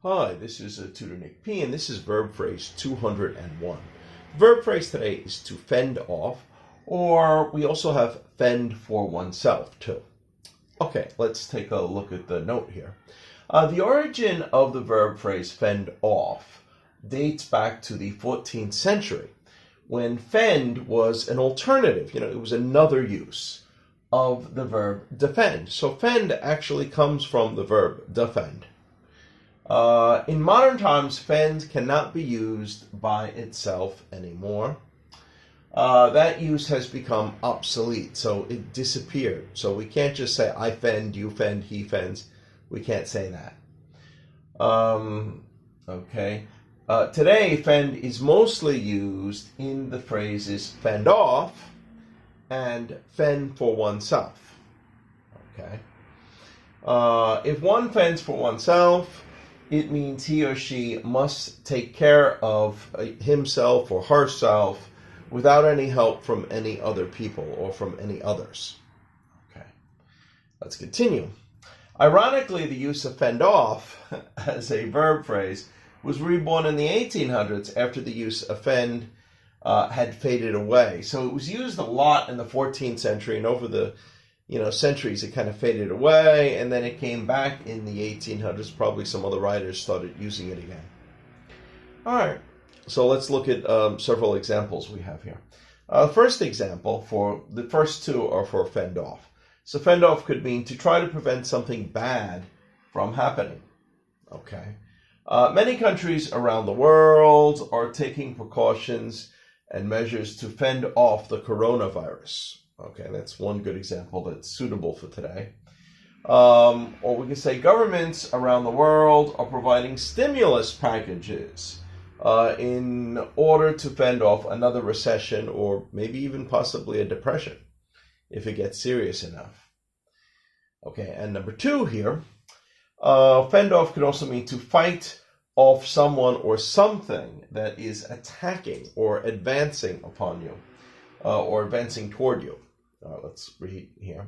Hi, this is Tutor Nick P, and this is verb phrase 201. The verb phrase today is to fend off, or we also have fend for oneself too. Okay, let's take a look at the note here. The origin of the verb phrase fend off dates back to the 14th century, when fend was an alternative. It was another use of the verb defend. So fend actually comes from the verb defend. In modern times, fend cannot be used by itself anymore. That use has become obsolete, so it disappeared. So we can't just say, I fend, you fend, he fends. We can't say that. Today, fend is mostly used in the phrases fend off and fend for oneself. Okay. If one fends for oneself, it means he or she must take care of himself or herself without any help from any other people or from any others. Okay, let's continue. Ironically, the use of fend off as a verb phrase was reborn in the 1800s after the use of fend had faded away. So it was used a lot in the 14th century, and over the centuries it kind of faded away, and then it came back in the 1800s. Probably some other writers started using it again. All right, so let's look at several examples we have here. First example, for the first two are for fend off. So fend off could mean to try to prevent something bad from happening. Okay. Many countries around the world are taking precautions and measures to fend off the coronavirus. Okay, that's one good example that's suitable for today. Or we can say governments around the world are providing stimulus packages in order to fend off another recession, or maybe even possibly a depression if it gets serious enough. Okay, and number two here, fend off could also mean to fight off someone or something that is attacking or advancing upon you, or advancing toward you. Let's read here.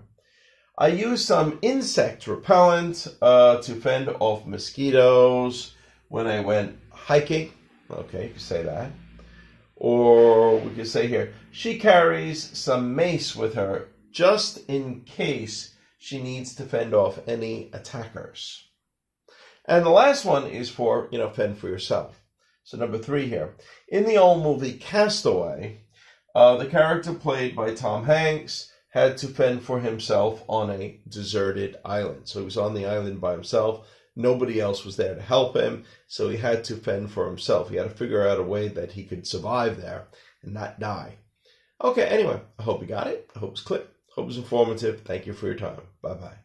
I used some insect repellent to fend off mosquitoes when I went hiking. Okay, you can say that. Or we could say here, she carries some mace with her just in case she needs to fend off any attackers. And the last one is for, fend for yourself. So number three here. In the old movie Castaway, the character played by Tom Hanks had to fend for himself on a deserted island. So he was on the island by himself. Nobody else was there to help him, so he had to fend for himself. He had to figure out a way that he could survive there and not die. Okay, anyway, I hope you got it. I hope it's clear. I hope it's informative. Thank you for your time. Bye-bye.